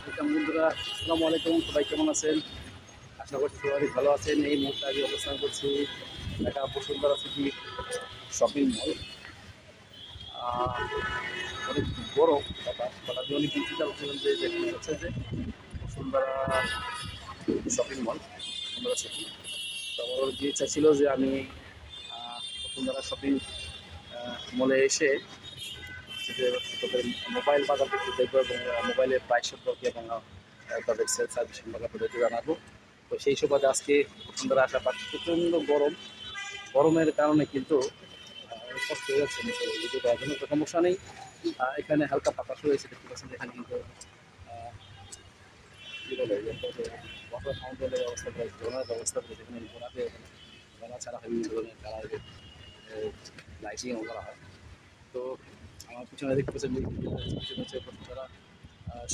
বন্ধুরা, আসসালামু আলাইকুম। সবাই কেমন আছেন? আশা করছি সবাই ভালো আছেন। এই মুহূর্তে আমি অবস্থান করছি Dhaka Bashundhara city shopping mall. অনেক বড় কথা দিয়ে অনেক দিন চিন্তা করছিলাম যে দেখতে হচ্ছে যে Bashundhara shopping mall, Bashundhara city. তো আমার যে ইচ্ছা ছিল যে আমি বসুন্ধরা শপিং মলে এসে যে তাদের মোবাইল বাজার একটু দেখবো এবং মোবাইলের প্রাইস সম্পর্কে এবং তাদের সেল সার্ভিস সম্পর্কে আপনাদেরকে জানাবো। তো সেই সুবাদে আজকে বসুন্ধরা আসা পাচ্ছি। প্রচণ্ড গরমের কারণে কিন্তু কষ্ট হয়ে যাচ্ছে ভিডিও দেওয়ার জন্য। তো সমস্যা নেই, এখানে হালকা বাতাস রয়েছে, দেখতে পাচ্ছেন এখানে কিন্তু কী বলে ওয়াটার ফাউন্টেনের ব্যবস্থা করেছে, ঘোরার ব্যবস্থা করেছে। এখানে ঘোরা ছাড়া হয় বিভিন্ন ধরনের কালারের লাইটিংও করা হয়। তো আমার পিছনে দেখতে পাচ্ছেন পিছনে হচ্ছে বসুন্ধরা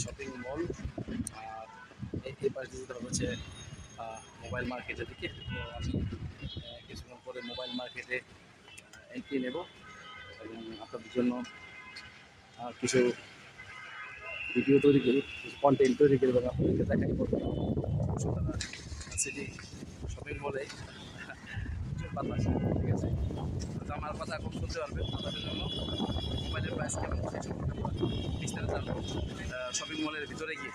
শপিং মল। আর এই পাশ দিয়ে যেতে হচ্ছে মোবাইল মার্কেটের দিকে। তো আমি কিছুক্ষণ পরে মোবাইল মার্কেটে এন্ট্রি নেব এবং আপনাদের জন্য কিছু ভিডিও তৈরি করি, কিছু কন্টেন্ট তৈরি করি এবং আপনাদেরকে দেখাই বসুন্ধরা সিটি শপিং মলে প্রচুর বাতাস, ঠিক আছে। তো আমার কথা খুব শুনতে পারবেন। আপনাদের জন্য মোবাইলের প্রাইস কেমন সেই সম্পর্কে বিস্তারিত জানবো শপিং মলের ভিতরে গিয়ে।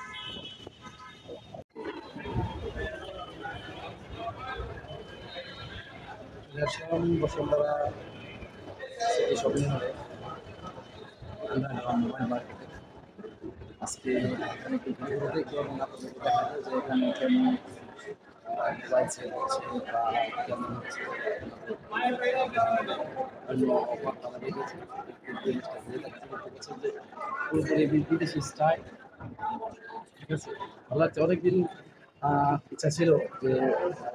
বসুন্ধরা সিটি শপিং মলে মোবাইল মার্কেটে আজকে এখানে একটু ভিডিও দেখবো এবং আপনাদেরকে দেখাবো যে এখানে কেমন মোবাইল সেল হচ্ছে বা কেমন হচ্ছে অন্য অফার তারা রেখেছে। জিনিসটা ঘুরে দেখাতে দেখতে পাচ্ছেন যে পুরোপুরি বিদেশি স্টাইল, ঠিক আছে। ভালো লাগছে। অনেকদিন ইচ্ছা ছিল যে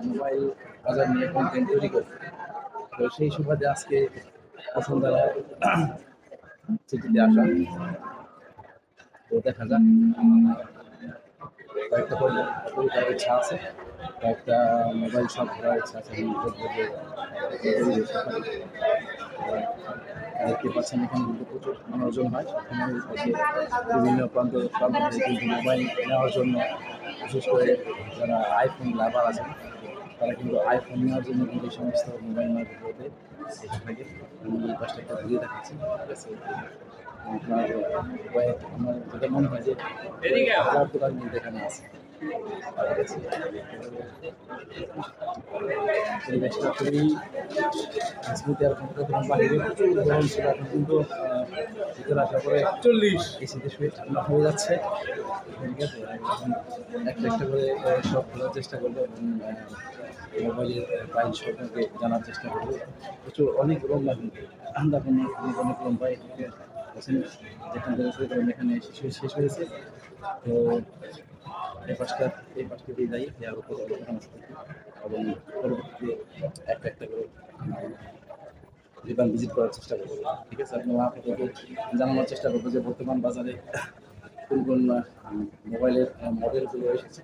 মোবাইল বাজার নিয়ে কন্টেন্ট তৈরি করতে। তো সেই সুবাদে আজকে বসুন্ধরা সিটিতে আসা। তো দেখা যাক, কয়েকটা তৈরি করার ইচ্ছা আছে, কয়েকটা মোবাইল শপ করার ইচ্ছা আছে। দেখতে পাচ্ছেন এখানে কিন্তু প্রচুর মানুষজন হয় সবসময় বিভিন্ন প্রান্ত থেকে কিন্তু মোবাইল নেওয়ার জন্য, বিশেষ করে যারা আইফোন লাভার আছেন তারা কিন্তু আইফোন নেওয়ার জন্য কিন্তু এই সমস্ত মোবাইল মার্কেটগুলোতে এসে থাকে। আমি এই পাশটা একটা ঘুরিয়ে দেখাচ্ছি, ঠিক আছে। আপনার আমার যেটা মনে হয় যে হাজার দোকান কিন্তু এখানে আছে। পরিবেশটা খুবই স্মৃতি আর বাহিরে প্রচুর গরম ছিল, এখন কিন্তু ভিতরে আসার পরে 40 এসিতে শুয়ে ঠান্ডা হয়ে যাচ্ছে, ঠিক আছে। একটা একটা করে সব খোলার চেষ্টা করবো এবং মোবাইলের প্রাইস সম্পর্কে জানার চেষ্টা করবো। প্রচুর অনেক লম্বা কিন্তু অনেক লম্বা যেখান থেকে শুরু করেন এখানে শেষ হয়েছে। তো এই পাঁচটা দিয়ে যাই আরও এবং পরবর্তীতে একটা করে দোকান ভিজিট করার চেষ্টা করবো, ঠিক আছে। আপনাদেরকে জানানোর চেষ্টা করবো যে বর্তমান বাজারে কোন কোন মোবাইলের মডেলগুলো এসেছে,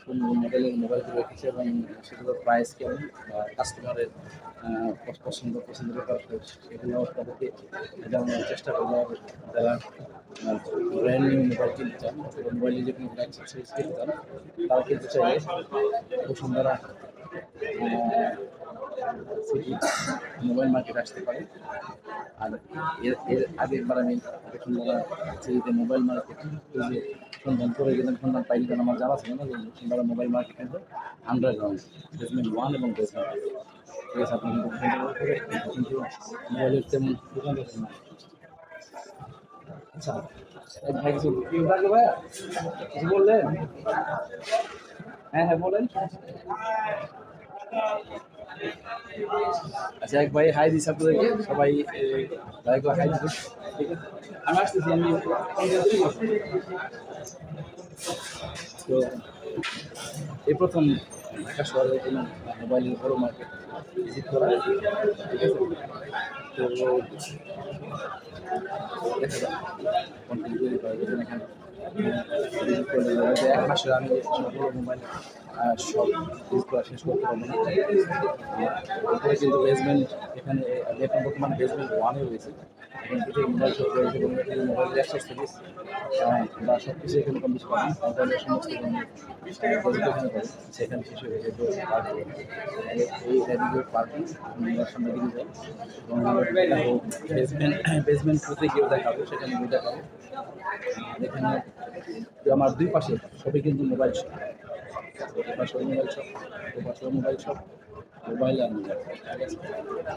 কোন মডেলের মোবাইলগুলো এসেছে এবং সেগুলোর প্রাইস কেমন বা কাস্টমারের পছন্দের ব্যাপার সেগুলো তাদেরকে জানানোর চেষ্টা করবো। যারা ব্র্যান্ড নিউ মোবাইল কিনতে চান অথবা মোবাইলে যে কোনো অ্যাক্সেসরিজ কিনতে চান তারা কিন্তু চাইলে বসুন্ধরা সিটি মোবাইল মার্কেট আসতে পারে। আর এর আগেরবার আমি বসুন্ধরা সিটিতে মোবাইল মার্কেট যে সন্ধান করে গেলাম, সন্ধান পাইনি, কারণ আমার জানা ছিল না যে বসুন্ধরা মোবাইল মার্কেট কিন্তু আন্ডারগ্রাউন্ড বেসমেন্ট 1 এবং বেসমেন্ট 2, ঠিক আছে। আপনি কিন্তু মোবাইলের তেমন দোকান দেখেন না। আচ্ছা ভাই, কিছু থাকবে ভাইয়া, কিছু বললেন? হ্যাঁ হ্যাঁ বলেন। আচ্ছা, এক ভাই হাই দিস আপনাদেরকে, সবাই ভাইকে হাই দিস, ঠিক আছে। আমি আসতেছি, আমি তো এই প্রথম ঢাকা শহরে কোনো মোবাইলের বড় মার্কেট ভিজিট করা, ঠিক আছে। তো দেখা যাক কন্টেন্ট তৈরি করা যায় এখানে। এক মাসে আমি বড় মোবাইল সব জিনিসগুলো শেষ করতে পারবো না। এরপরে কিন্তু বেসমেন্ট এখানে এখন বর্তমানে বেসমেন্ট ওয়ানে রয়েছে। এখান থেকে মোবাইল শপ রয়েছে এবং এখানে মোবাইলের অ্যাক্সেস সার্ভিস বা সব কিছু এখানে কম বেশি পাবেন। মোবাইলের সমস্ত এখানে পাবেন, সেখানে শেষ হয়ে গেছে এই রেডিও পার্কিং সামনে দিকে যাই এবং বেসমেন্ট টুতে গিয়েও দেখাবো, সেখানে গিয়ে দেখাবো। এখানে আমার দুই পাশে সবই কিন্তু মোবাইল শপ, পাশে মোবাইল শপ, পাশে মোবাইল শপ, মোবাইল আর মোবাইল, ঠিক আছে।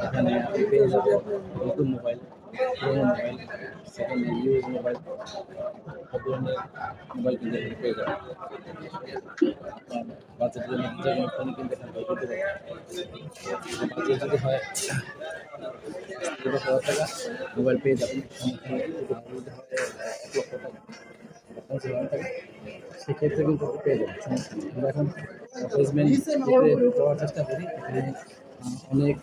এখানে আপনি পেয়ে যাবেন নতুন মোবাইল, পুরোনো মোবাইল, সেকেন্ড ইউজ মোবাইল, সব ধরনের মোবাইল কিন্তু এখানে পেয়ে যাবেন। আপনার বাজেটের জন্য যে কোনো ফোন কিন্তু এখানে করতে পারেন। বাজেট যদি হয় 10,000 টাকা মোবাইল পেয়ে যাবেন। যদি হয় 1 লক্ষ টাকা, 50,000 টাকা, সেক্ষেত্রে কিন্তু পেয়ে যাবেন, সমস্যা নেই। আমরা এখন বেসমেন্ট যাওয়ার চেষ্টা করি। এখানে অনেক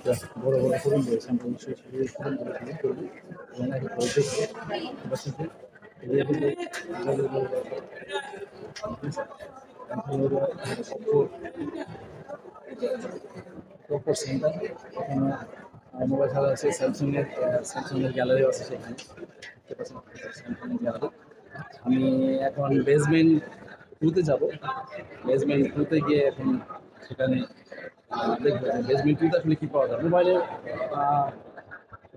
বড় বড় শোরুম রয়েছে, আমরা নিশ্চয়ই সেই শোরুমগুলো ভিজিট করবো এবং একে করে দেখবো অপর সেন্টার। এখানে মোবাইল খেলা আছে, স্যামসাংয়ের গ্যালারি আছে সেখানে, স্যামসাংয়ের গ্যালারি। আমি এখন বেসমেন্ট টুতে যাব। বেসমেন্ট টুতে গিয়ে এখন সেখানে দেখবো যে বেসমেন্ট টুতে আসলে কী পাওয়া যায়। মোবাইলের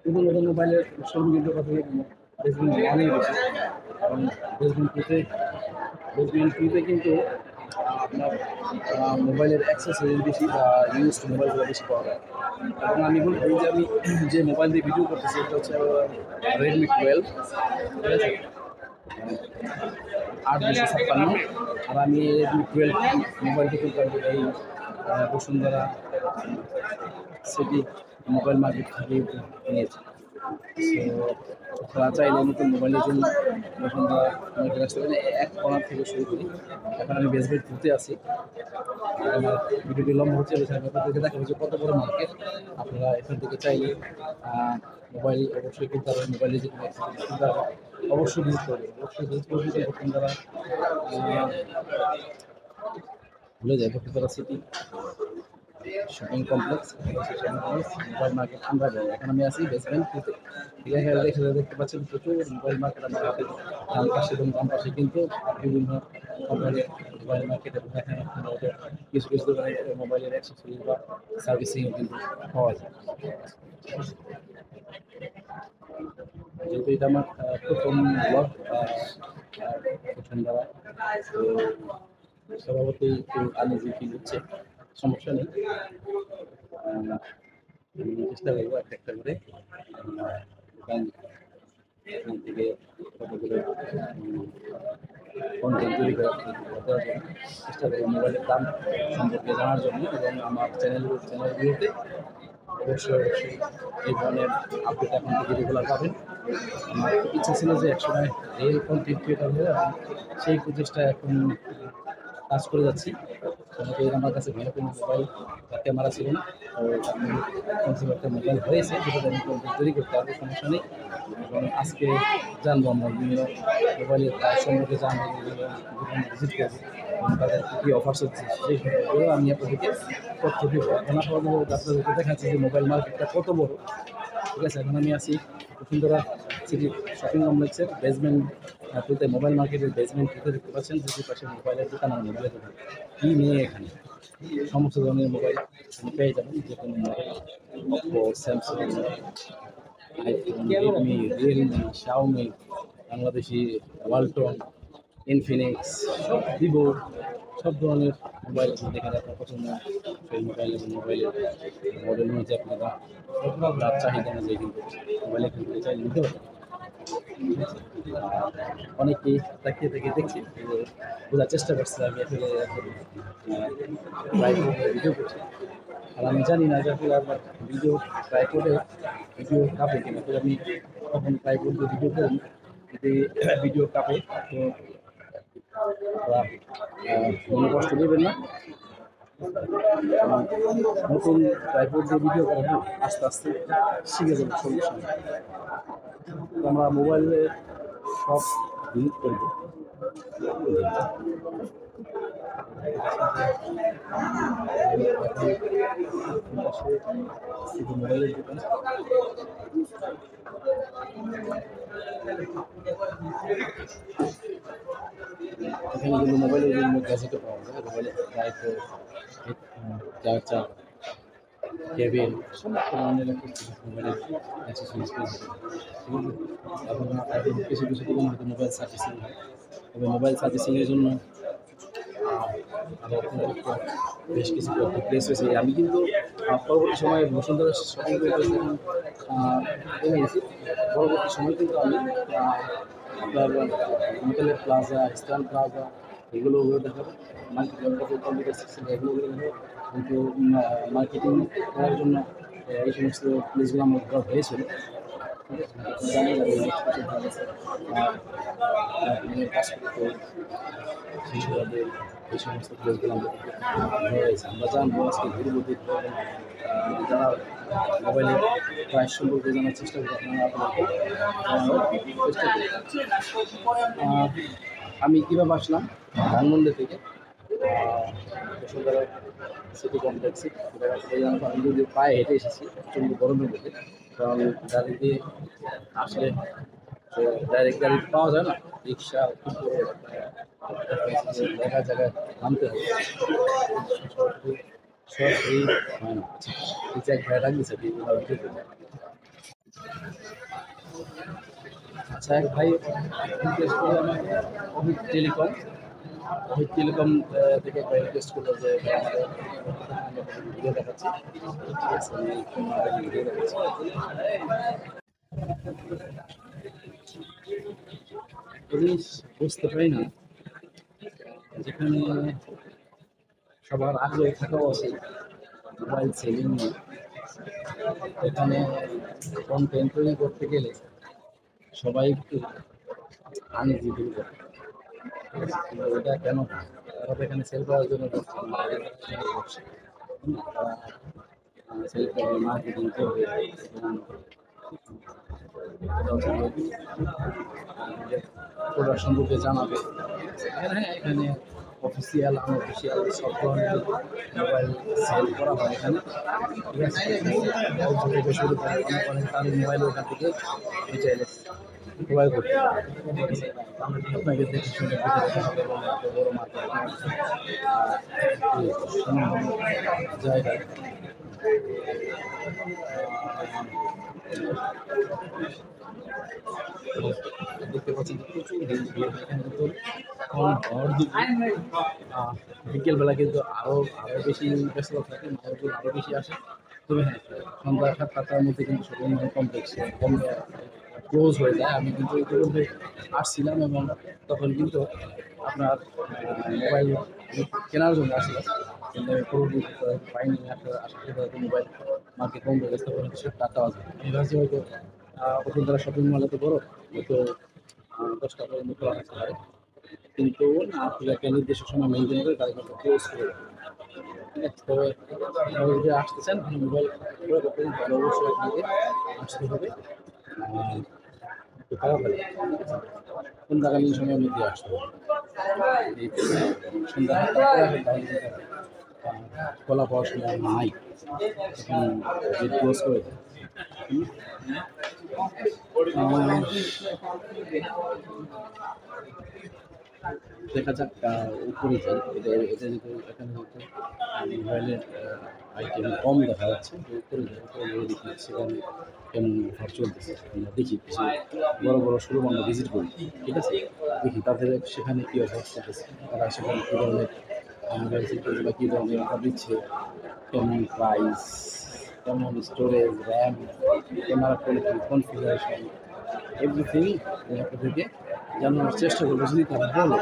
নতুন নতুন মোবাইলের শোরুম কিন্তু কথা বেসমেন্ট অনেক বেশি এবং বেসমেন্ট টুতে কিন্তু আপনার মোবাইলের অ্যাক্সেসরিজ বেশি বা ইউজড মোবাইলগুলো বেশি পাওয়া যায়। এবং আমি বলবো যে আমি যে মোবাইল দিয়ে ভিডিও করতেছি এটা হচ্ছে রেডমি 12, ঠিক আছে, 8/256। আর আমি রেডমি 12 মোবাইলটি কিন্তু এই বসুন্ধরা সিটি মোবাইল মার্কেট থেকে নিয়েছি। তো তারা চাইলে নতুন মোবাইলের জন্য বসুন্ধরা মার্কেট আসতে পারে। এক কর্নার থেকে শুরু করি। এখন আমি বেসমেন্ট ঘুরতে আসি। আমার ভিডিওটি লম্বা হচ্ছে, আপনাদেরকে দেখা হচ্ছে কত বড় মার্কেট। আপনারা এখান থেকে চাইলে মোবাইল অবশ্যই কিনতে পারবেন, মোবাইলে যে কোনো কিনতে পারবেন, অবশ্যই ভিজিট করবেন, বসুন্ধরা ভুলে যায় Bashundhara city shopping complex, mobile market আমরা যাই। এখন আমি আছি বেসমেন্ট টুতে, ঠিক আছে। দেখতে পাচ্ছেন প্রচুর মোবাইল মার্কেট আমার হাতে ডান পাশে এবং বাম পাশে কিন্তু বিভিন্ন কোম্পানির মোবাইল মার্কেট এবং এখানে কিছু কিছু দোকানে মোবাইলের অ্যাক্সেসরিজ বা সার্ভিসিংও কিন্তু পাওয়া যায়। যেহেতু এটা আমার প্রথম ব্লগ বসুন্ধরা, তো স্বভাবতই একটু আনইজি ফিল হচ্ছে, সমস্যা নেই। চেষ্টা করবো একটা করে দোকান থেকে কতগুলো কন্টেন্ট তৈরি করার জন্য চেষ্টা করবো, মোবাইলের দাম সম্পর্কে জানার জন্য। এবং আমার চ্যানেলগুলোতে অবশ্যই এই ধরনের আপডেট এখন থেকে রেগুলার পাবেন। আমার ইচ্ছা ছিল যে একসময় রিয়েল কন্টেন্ট ক্রিয়েটার হয়ে, এবং সেই প্রচেষ্টা এখন কাজ করে যাচ্ছি। আমার কাছে ভালো কোনো মোবাইল বা ক্যামেরা ছিল না, তো একটা মোবাইল হয়েছে যেটাতে আমি কন্টেন্ট তৈরি করতে পারবো, সমস্যা নেই। এবং আজকে জানবো আমরা বিভিন্ন মোবাইলের সম্পর্কে জানবো, ভিজিট করবো এবং তাদের কী অফার্স হচ্ছে সেই সম্পর্কেও আমি আপনাদেরকে তথ্য দেবো। এখন আপনাদেরকে দেখাচ্ছি যে মোবাইল মার্কেটটা কত বড়, ঠিক আছে। এখন আমি আছি বসুন্ধরা সিটি শপিং কমপ্লেক্সের বেসমেন্ট টুতে, মোবাইল মার্কেটের বেসমেন্ট টুতে দেখতে পাচ্ছেন দুটি পাশে মোবাইলের দোকান আর মোবাইলের দোকান। কী নিয়ে এখানে সমস্ত ধরনের মোবাইল পেয়ে যাবেন, যে কোনো mobile, Oppo, Samsung, iPhone, Redmi, Realme, Xiaomi, Bangladeshi, Walton, Infinix, Vivo, সব ধরনের মোবাইল যেখানে আপনার পছন্দ সেই মোবাইল এবং মোবাইলের মডেল অনুযায়ী আপনারা আপনার চাহিদা অনুযায়ী কিন্তু মোবাইলে কিন্তু চাইলে নিতে পারেন। অনেকেই তাকিয়ে দেখছি, বোঝার চেষ্টা করছে আমি আসলে ভিডিও করছি। আর আমি জানি না যে আসলে আমার ভিডিও কাঁপে কিনা, তো আমি তখন ট্রাইপড দিয়ে ভিডিও করি, যদি ভিডিও কাঁপে তো কোনো কষ্ট দেবেন না। নতুন ট্রাইপড দিয়ে ভিডিও করাবো, আস্তে আস্তে শিখে যাবো, সমস্যা নেই। আমরা মোবাইলে সব ভিজিট করবো, মোবাইলের দোকান এখানে কিন্তু মোবাইলের বিভিন্ন গ্যাজেটও পাওয়া যায় মোবাইলের লাইট চার্জার কেবিল সমস্ত ধরনের মোবাইলের অ্যাক্সেসরিজ পেয়ে যাবে ঠিক আছে এখন কিছু কিছু দোকান হয়তো মোবাইল সার্ভিসিং হয় তবে মোবাইল সার্ভিসিংয়ের জন্য আরও অতিরিক্ত বেশ কিছু প্লেস রয়েছে আমি কিন্তু পরবর্তী সময়ে বসুন্ধরা শপিং কমপ্লেক্স এনে গেছি পরবর্তী সময় কিন্তু আমি আপনার হোটেলের প্লাজা স্ট্যান্ড প্লাজা এগুলো দেখাবো মার্কেটিং কম্পিউটার সিস্টেম এগুলো দেখাবো কিন্তু মার্কেটিং করার জন্য এই সমস্ত প্লেসগুলো আমার ঘোরা হয়েছিল জানি যাবে কাজ করতে শিশুরাদের এই সমস্ত প্লেসগুলো আমরা হয়েছে আমরা জানবো আজকে ঘুরবো দেখবো যারা মোবাইলের প্রাইস সম্পর্কে জানার চেষ্টা করবো আমি কীভাবে আসলাম ধানমন্ডি থেকে বসুন্ধরা সিটি কমপ্লেক্সে আমি যদি পায়ে হেঁটে এসেছি প্রচণ্ড গরমের মধ্যে কারণ গাড়িতে আসলে ডাইরেক্ট গাড়ি পাওয়া যায় না রিক্সা জায়গায় জায়গায় নামতে হবে সরাসরি হয় না এই যে এক ভাই রাখছে আচ্ছা এক ভাই অভিক টেলিকম থেকে একটা রিকোয়েস্ট করলো যে ভিডিও দেখাচ্ছি ভিডিও দেখাচ্ছি জিনিস বুঝতে পারি না যেখানে সবার আগ্রহ থাকাও আছে মোবাইল সেলিং নিয়ে এখানে কন্টেন্ট তৈরি করতে গেলে সবাই একটু আনইজি ফিল করে এটা কেন তারা এখানে সেল করার জন্য সেল করে মার্কেটিং করবে প্রোডাক্ট সম্পর্কে জানাবে এখানে অফিসিয়াল আনঅফিসিয়াল সব ধরনের মোবাইল সেল করা হয় এখানে ঠিক আছে অল্প থেকে শুরু করে অনেক দামি মোবাইল ওখান থেকে রিটেইলে মোবাইল করতে আপনাকে দেখে শুনে বড় মার্কেট জায়গায় দেখতে পাচ্ছেন প্রচুর এখানে কিন্তু বিকেলবেলা কিন্তু আরও বেশি ব্যস্ত থাকে মানুষজন আরও বেশি আসে তবে হ্যাঁ সন্ধ্যা 7-8টার মধ্যে কিন্তু শপিং মল কমপ্লেক্স ক্লোজ হয়ে যায় আমি কিন্তু ইতিমধ্যে আসছিলাম এবং তখন কিন্তু আপনার মোবাইল কেনার জন্য আসছিলাম কিন্তু আমি পুরোপুরি পাইনি আসার মোবাইল মার্কেট কমপ্লেক্স তখন 7টা বাজে আমি ভাবছি হয়তো বসুন্ধরা শপিং মলে তো বড় হয়তো 10টা পর্যন্ত খোলা থাকতে পারে কিন্তু আসলে একটা নির্দিষ্ট সময় মেনটেন করে তাদের কিন্তু ক্লোজ করে ঠিক আছে তবে যদি আসতে চান মোবাইল করে করতে তাহলে অবশ্যই আপনাকে আসতে হবে সন্ধ্যাকালীন সময়ের মধ্যে আসতে হবে এই সন্ধ্যা খোলা পাওয়ার সময় নাই এখন ক্লোজ করে দেয় দেখা যাক উপরে যাই এটা যদি এখানে হয়তো মোবাইলের আইটেম কম দেখা যাচ্ছে উপরে যাই উপরে দেখি সেখানে কেমন অফার চলতেছে আমরা দেখি বড় বড় শোরুম আমরা ভিজিট করি ঠিক আছে দেখি তাদের সেখানে কী অফার চলতেছে তারা সেখানে কী ধরনের মোবাইল সেক্টরগুলো কী ধরনের অফার দিচ্ছে কেমন প্রাইস কেমন storage RAM camera quality configuration everything আপনাদেরকে জানানোর চেষ্টা করবো যদি তারা বলে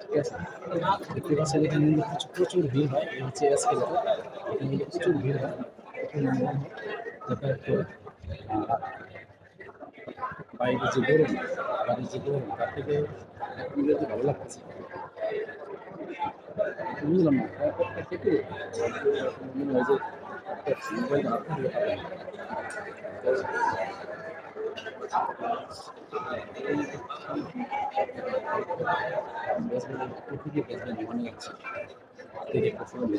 ঠিক আছে দেখতে পাচ্ছেন এখানে কিন্তু প্রচুর ভিড় হয় এই হচ্ছে এসকেলেটার এখানে কিন্তু প্রচুর ভিড় হয় যাতায়াত করে বাইরে যে গরম বাড়ির যে গরম তার থেকে ভালো লাগতেছে বুঝলাম না থেকে মনে হয় যে মোবাইল প্রতিটি ব্যাটসম্যান মনে হচ্ছে ক্রিকেট পছন্দ